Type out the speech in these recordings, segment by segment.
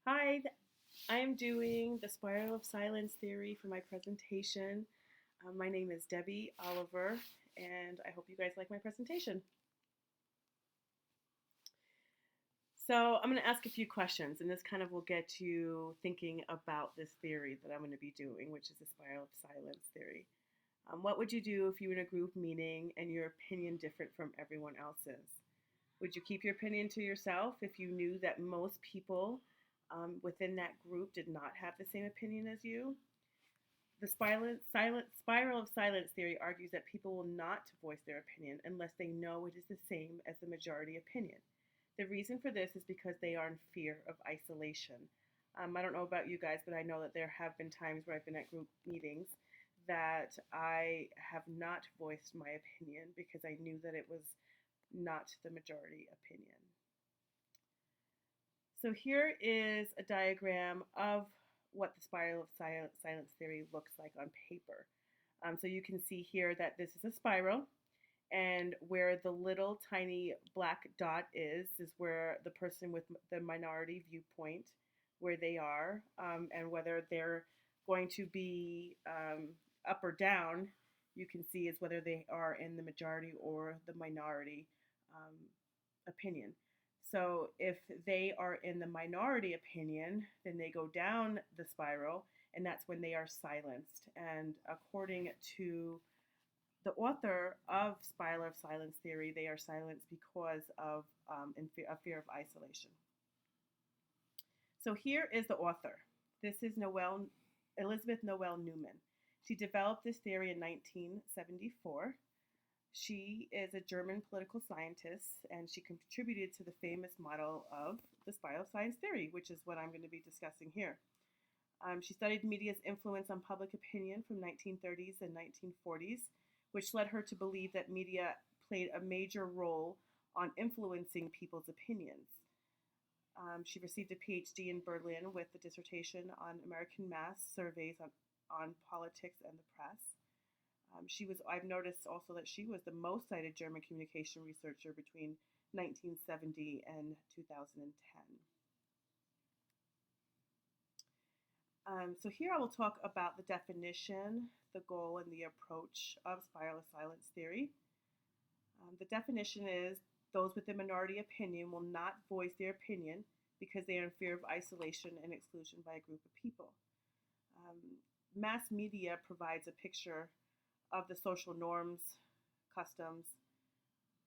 Hi, I am doing the spiral of silence theory for my presentation. My name is Debbie Oliver, and I hope you guys like my presentation. So, I'm going to ask a few questions, and this kind of will get you thinking about this theory that I'm going to be doing, which is the spiral of silence theory. What would you do if you were in a group meeting and your opinion different from everyone else's? Would you keep your opinion to yourself if you knew that most people within that group did not have the same opinion as you? The spiral of silence theory argues that people will not voice their opinion unless they know it is the same as the majority opinion. The reason for this is because they are in fear of isolation. I don't know about you guys, but I know that there have been times where I've been at group meetings that I have not voiced my opinion because I knew that it was not the majority opinion. So here is a diagram of what the spiral of silence theory looks like on paper. So you can see here that this is a spiral, and where the little tiny black dot is where the person with the minority viewpoint, where they are, and whether they're going to be up or down, you can see is whether they are in the majority or the minority um, opinion. So if they are in the minority opinion, then they go down the spiral, and that's when they are silenced. And according to the author of Spiral of Silence theory, they are silenced because of a fear of isolation. So here is the author. This is Elizabeth Noel Newman. She developed this theory in 1974. She is a German political scientist, and she contributed to the famous model of the spiral of silence theory, which is what I'm going to be discussing here. She studied media's influence on public opinion from 1930s and 1940s, which led her to believe that media played a major role on influencing people's opinions. She received a PhD in Berlin with a dissertation on American mass surveys on politics and the press. I've noticed also that she was the most cited German communication researcher between 1970 and 2010. So here I will talk about the definition, the goal, and the approach of spiral of silence theory. The definition is those with a minority opinion will not voice their opinion because they are in fear of isolation and exclusion by a group of people. Um, Mass media provides a picture of the social norms, customs,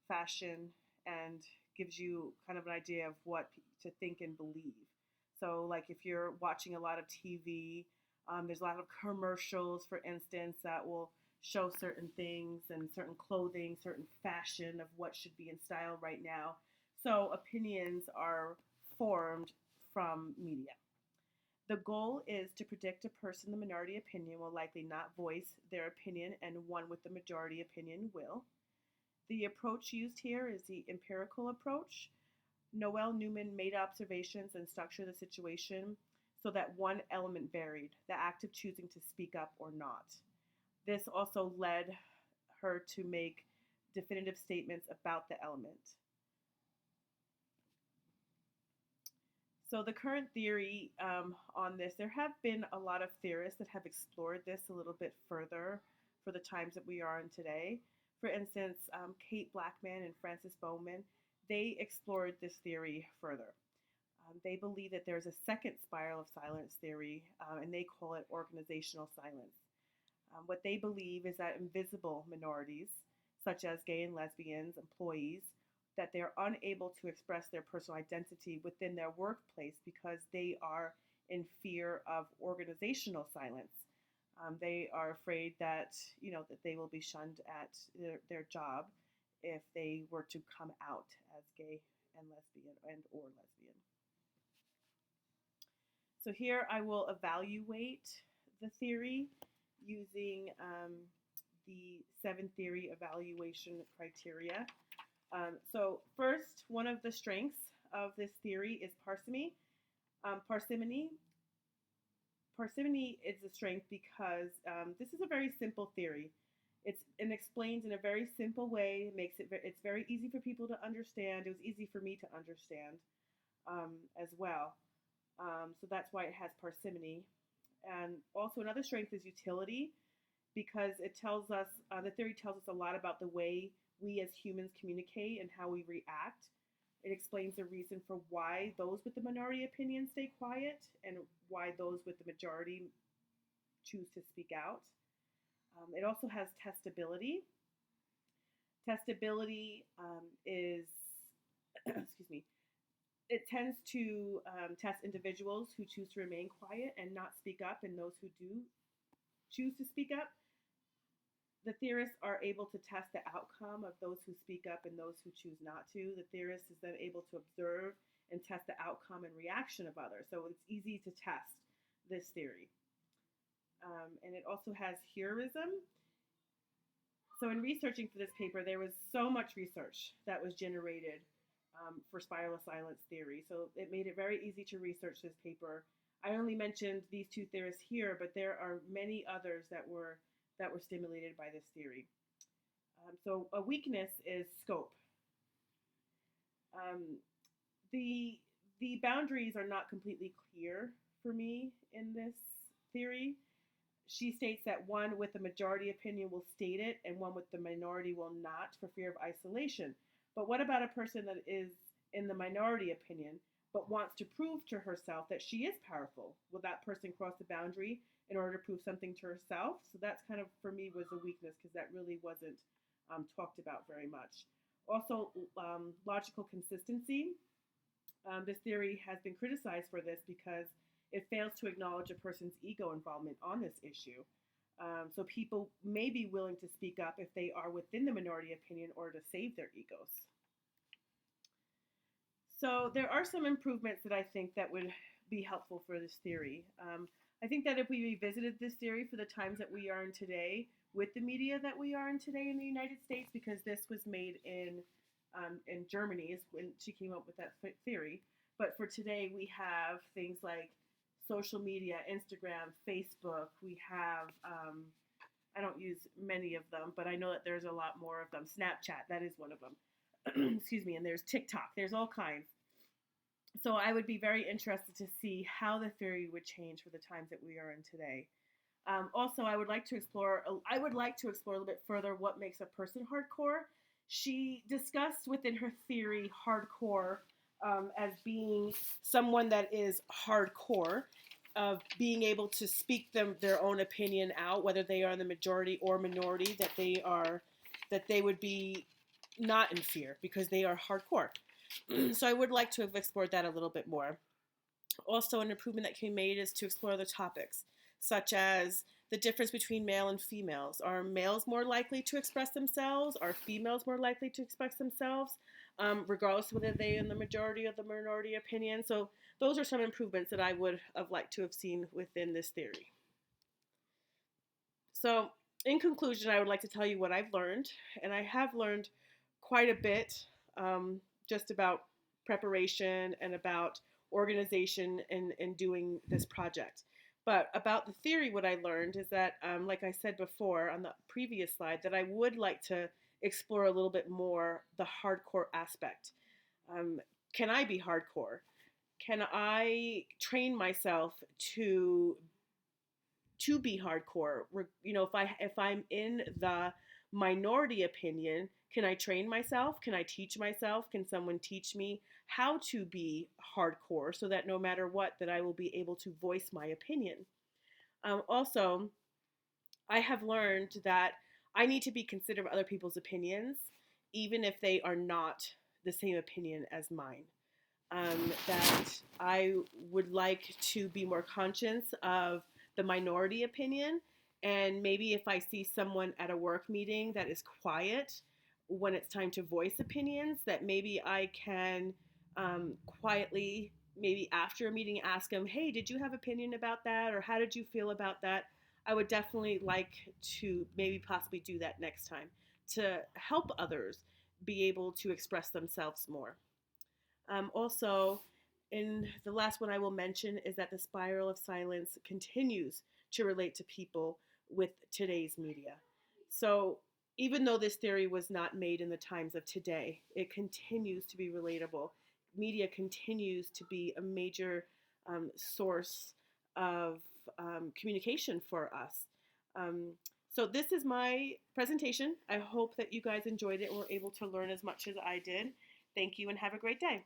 fashion, and gives you kind of an idea of what to think and believe. So, like if you're watching a lot of TV, there's a lot of commercials, for instance, that will show certain things and certain clothing, certain fashion of what should be in style right now. So, opinions are formed from media. The goal is to predict a person the minority opinion will likely not voice their opinion and one with the majority opinion will. The approach used here is the empirical approach. Noel Newman made observations and structured the situation so that one element varied, the act of choosing to speak up or not. This also led her to make definitive statements about the element. So the current theory on this, there have been a lot of theorists that have explored this a little bit further for the times that we are in today. For instance, Kate Blackman and Francis Bowman, they explored this theory further. They believe that there's a second spiral of silence theory, and they call it organizational silence. What they believe is that invisible minorities, such as gay and lesbians, employees, that they're unable to express their personal identity within their workplace because they are in fear of organizational silence. They are afraid that that they will be shunned at their job if they were to come out as gay and lesbian and or lesbian. So here I will evaluate the theory using the 7 theory evaluation criteria. So first, one of the strengths of this theory is parsimony. Parsimony is a strength because this is a very simple theory. It explains in a very simple way. It's very easy for people to understand. It was easy for me to understand as well. So that's why it has parsimony. And also another strength is utility, because it tells us, the theory tells us a lot about the way we as humans communicate and how we react. It explains the reason for why those with the minority opinion stay quiet and why those with the majority choose to speak out. It also has testability. Testability is, excuse me, it tends to test individuals who choose to remain quiet and not speak up, and those who do choose to speak up. The theorists are able to test the outcome of those who speak up and those who choose not to. The theorist is then able to observe and test the outcome and reaction of others. So it's easy to test this theory. And it also has heroism. So in researching for this paper, there was so much research that was generated for spiral of silence theory. So it made it very easy to research this paper. I only mentioned these two theorists here, but there are many others that were stimulated by this theory. So a weakness is scope. The boundaries are not completely clear for me in this theory. She states that one with the majority opinion will state it and one with the minority will not for fear of isolation. But what about a person that is in the minority opinion but wants to prove to herself that she is powerful? Will that person cross the boundary in order to prove something to herself? So that's kind of, for me, was a weakness because that really wasn't talked about very much. Also, logical consistency. This theory has been criticized for this because it fails to acknowledge a person's ego involvement on this issue. So people may be willing to speak up if they are within the minority opinion or to save their egos. So there are some improvements that I think that would be helpful for this theory. I think that if we revisited this theory for the times that we are in today, with the media that we are in today in the United States, because this was made in Germany is when she came up with that theory. But for today, we have things like social media, Instagram, Facebook. We have, I don't use many of them, but I know that there's a lot more of them. Snapchat, that is one of them. Excuse me. And there's TikTok. There's all kinds. So I would be very interested to see how the theory would change for the times that we are in today. Also, I would like to explore a little bit further what makes a person hardcore. She discussed within her theory hardcore as being someone that is hardcore, of being able to speak their own opinion out, whether they are in the majority or minority, that they would be not in fear because they are hardcore. So I would like to have explored that a little bit more. Also, an improvement that can be made is to explore the topics, such as the difference between male and females. Are males more likely to express themselves? Are females more likely to express themselves, regardless of whether they're in the majority or the minority opinion? So those are some improvements that I would have liked to have seen within this theory. So in conclusion, I would like to tell you what I've learned, and I have learned quite a bit just about preparation and about organization and doing this project. But about the theory, what I learned is that, like I said before on the previous slide, that I would like to explore a little bit more the hardcore aspect. Can I be hardcore? Can I train myself to be hardcore? You know, if I'm in the minority opinion, can I train myself? Can I teach myself? Can someone teach me how to be hardcore so that no matter what, that I will be able to voice my opinion? Also, I have learned that I need to be considerate of other people's opinions, even if they are not the same opinion as mine. That I would like to be more conscious of the minority opinion, and maybe if I see someone at a work meeting that is quiet when it's time to voice opinions, that maybe I can quietly, maybe after a meeting, ask them, hey, did you have opinion about that? Or how did you feel about that? I would definitely like to maybe possibly do that next time to help others be able to express themselves more. Also, in the last one I will mention is that the spiral of silence continues to relate to people with today's media. So even though this theory was not made in the times of today, it continues to be relatable. Media continues to be a major source of communication for us. So this is my presentation. I hope that you guys enjoyed it and were able to learn as much as I did. Thank you and have a great day.